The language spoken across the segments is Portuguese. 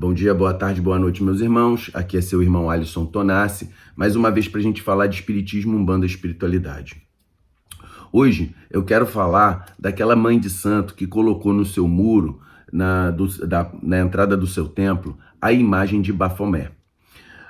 Bom dia, boa tarde, boa noite, meus irmãos. Aqui é seu irmão Alisson Tonassi, mais uma vez para a gente falar de espiritismo, umbanda e espiritualidade. Hoje eu quero falar daquela mãe de santo que colocou no seu muro, na entrada do seu templo, a imagem de Bafomé.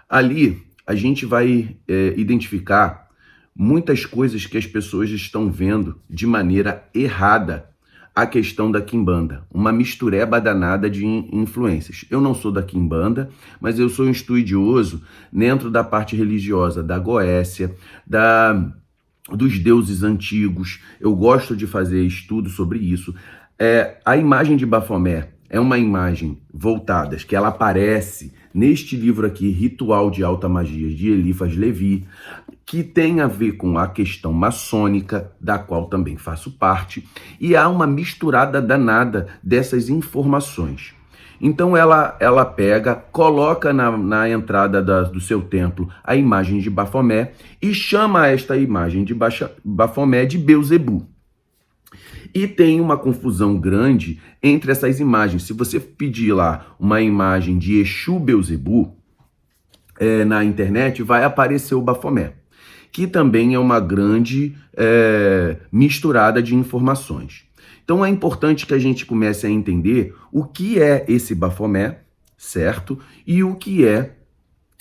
Ali a gente vai identificar muitas coisas que as pessoas estão vendo de maneira errada a questão da quimbanda, uma mistureba danada de influências. Eu não sou da quimbanda, mas eu sou um estudioso dentro da parte religiosa da Goécia, dos deuses antigos. Eu gosto de fazer estudo sobre isso. A imagem de Bafomé é uma imagem voltada, que ela aparece neste livro aqui, Ritual de Alta Magia, de Eliphas Levi, que tem a ver com a questão maçônica, da qual também faço parte, e há uma misturada danada dessas informações. Então ela pega, coloca na entrada do seu templo a imagem de Bafomé e chama esta imagem de Bafomé de Beuzebu. E tem uma confusão grande entre essas imagens. Se você pedir lá uma imagem de Exu Beuzebu na internet, vai aparecer o Bafomé, que também é uma grande misturada de informações. Então é importante que a gente comece a entender o que é esse Bafomé, certo? E o que é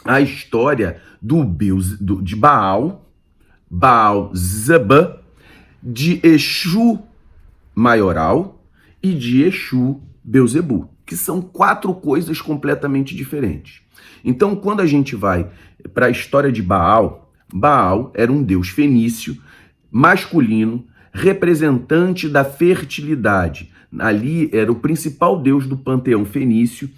a história de Baal Zeba, de Exu Maioral e de Exu Beuzebu, que são quatro coisas completamente diferentes. Então, quando a gente vai para a história de Baal era um deus fenício, masculino, representante da fertilidade. Ali era o principal deus do panteão fenício,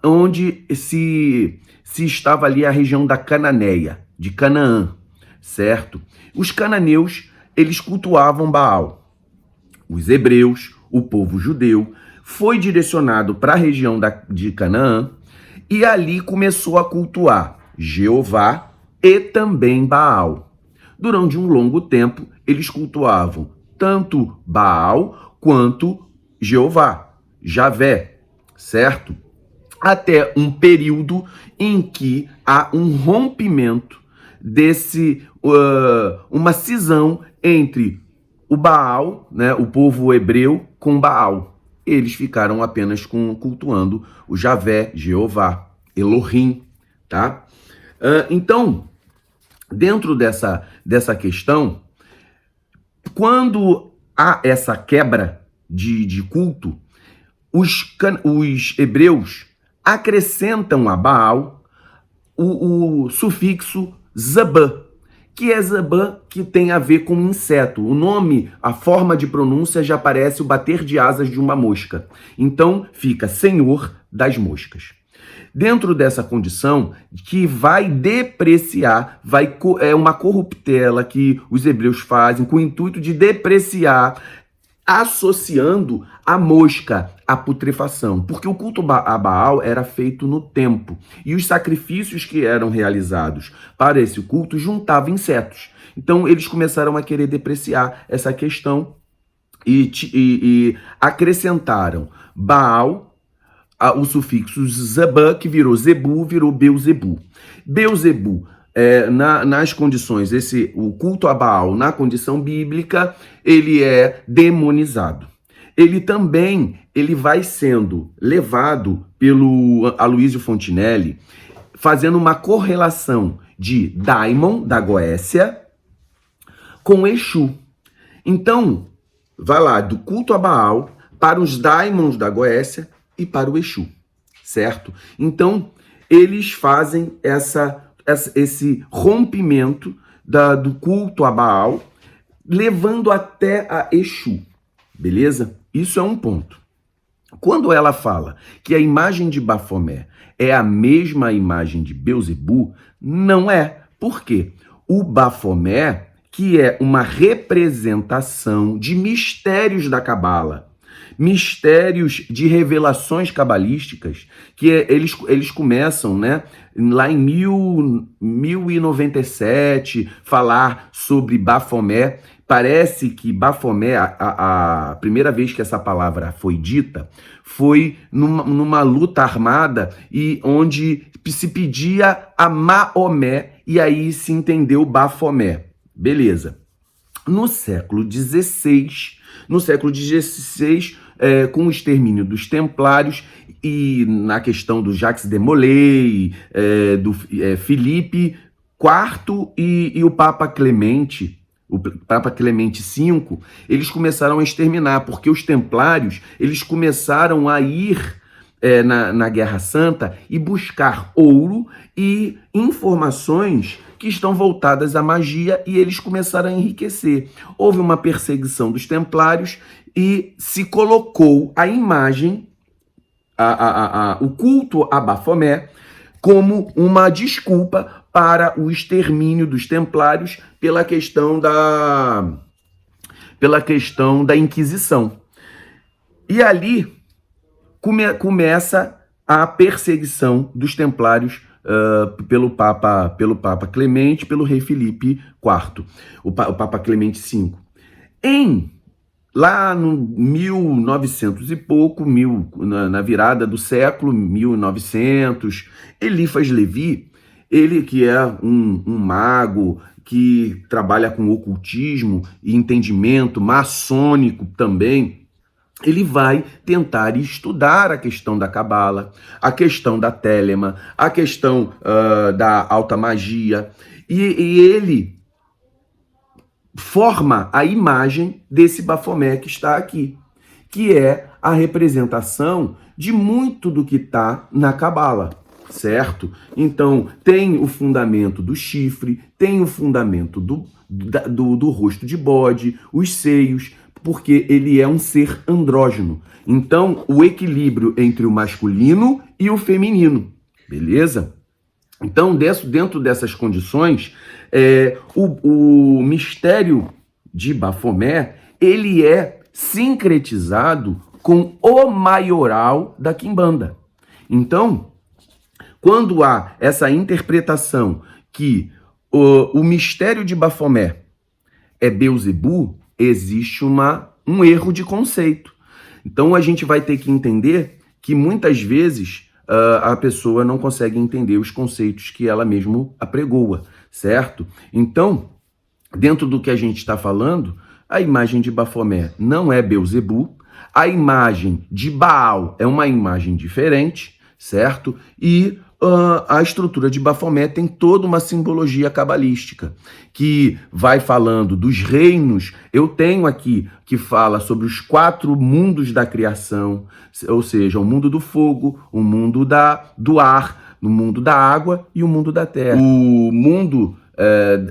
onde se estava ali a região da Cananeia, de Canaã, certo? Os cananeus, eles cultuavam Baal. Os hebreus, o povo judeu, foi direcionado para a região de Canaã e ali começou a cultuar Jeová e também Baal. Durante um longo tempo, eles cultuavam tanto Baal quanto Jeová, Javé, certo? Até um período em que há um rompimento uma cisão entre o Baal, né, o povo hebreu, com Baal. Eles ficaram apenas cultuando o Javé, Jeová, Elohim, tá? Então, dentro dessa questão, quando há essa quebra de culto, os hebreus acrescentam a Baal o sufixo Zabã, que é Zabã, que tem a ver com inseto. O nome, a forma de pronúncia já parece o bater de asas de uma mosca. Então fica Senhor das Moscas. Dentro dessa condição, que vai depreciar, é uma corruptela que os hebreus fazem com o intuito de depreciar, associando a mosca à putrefação, porque o culto a Baal era feito no tempo, e os sacrifícios que eram realizados para esse culto juntavam insetos. Então eles começaram a querer depreciar essa questão e acrescentaram Baal, o sufixo Zabã, que virou Zebu, virou Beuzebu. Beuzebu, nas condições, o culto a Baal, na condição bíblica, ele é demonizado. Ele vai sendo levado pelo Aloysio Fontinelli, fazendo uma correlação de Daimon, da Goécia, com Exu. Então, vai lá do culto a Baal para os Daimons da Goécia e para o Exu, certo? Então, eles fazem esse rompimento do culto a Baal, levando até a Exu, beleza? Isso é um ponto. Quando ela fala que a imagem de Bafomé é a mesma imagem de Beuzebu, não é. Por quê? O Bafomé, que é uma representação de mistérios da Cabala, mistérios de revelações cabalísticas, que eles começam, né, lá em 1097, falar sobre Bafomé, Parece que Bafomé, a primeira vez que essa palavra foi dita, foi numa luta armada e onde se pedia a Maomé e aí se entendeu Bafomé. Beleza. No século XVI, com o extermínio dos Templários e na questão do Jacques de Molay, do Filipe IV e o Papa Clemente V, eles começaram a exterminar, porque os Templários eles começaram a ir na Guerra Santa e buscar ouro e informações que estão voltadas à magia e eles começaram a enriquecer. Houve uma perseguição dos Templários e se colocou a imagem, o culto a Bafomé, como uma desculpa para o extermínio dos Templários pela questão da Inquisição. E ali começa a perseguição dos Templários pelo Papa Clemente, pelo rei Filipe IV, o Papa Clemente V. Lá no 1900 e pouco, na virada do século, 1900, Eliphas Levi, ele que é um mago, que trabalha com ocultismo e entendimento maçônico também, ele vai tentar estudar a questão da cabala, a questão da télema, a questão da alta magia, e ele forma a imagem desse Bafomé que está aqui, que é a representação de muito do que está na cabala, certo? Então, tem o fundamento do chifre, tem o fundamento do rosto de bode, os seios, porque ele é um ser andrógeno. Então, o equilíbrio entre o masculino e o feminino, beleza? Então, dentro dessas condições, o mistério de Bafomé, ele é sincretizado com o maioral da quimbanda. Então, quando há essa interpretação que o mistério de Bafomé é Beelzebub, existe um erro de conceito. Então, a gente vai ter que entender que muitas vezes a pessoa não consegue entender os conceitos que ela mesmo apregoa, certo? Então, dentro do que a gente está falando, a imagem de Bafomé não é Beelzebub, a imagem de Baal é uma imagem diferente, certo? E a estrutura de Bafomé tem toda uma simbologia cabalística, que vai falando dos reinos. Eu tenho aqui que fala sobre os 4 mundos da criação, ou seja, o mundo do fogo, o mundo do ar, o mundo da água e o mundo da terra. O mundo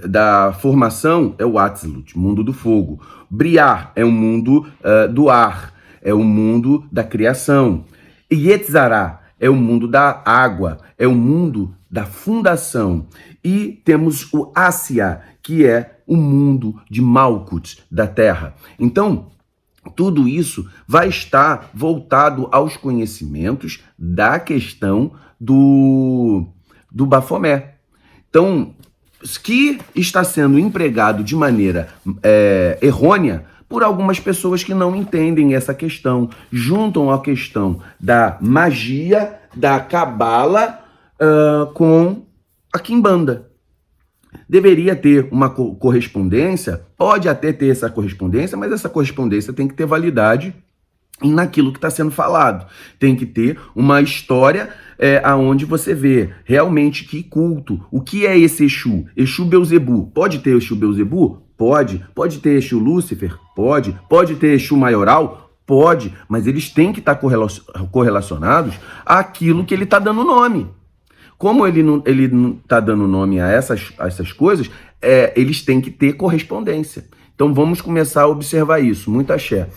da formação é o Atzilut, mundo do fogo. Briar é o mundo do ar, é o mundo da criação. E Yetzirah é o mundo da água, é o mundo da fundação. E temos o Assia, que é o mundo de Malkuth, da terra. Então, tudo isso vai estar voltado aos conhecimentos da questão do Bafomé. Então, que está sendo empregado de maneira errônea por algumas pessoas que não entendem essa questão, juntam a questão da magia, da cabala com a quimbanda. Deveria ter uma correspondência, pode até ter essa correspondência, mas essa correspondência tem que ter validade naquilo que está sendo falado. Tem que ter uma história aonde você vê realmente que culto, o que é esse Exu? Exu Beelzebub. Pode ter Exu Beelzebub? Pode. Pode ter Exu Lúcifer? Pode. Pode ter Exu Maioral? Pode. Mas eles têm que estar correlacionados àquilo que ele está dando nome. Como ele não está dando nome a essas coisas, eles têm que ter correspondência. Então vamos começar a observar isso. Muito axé.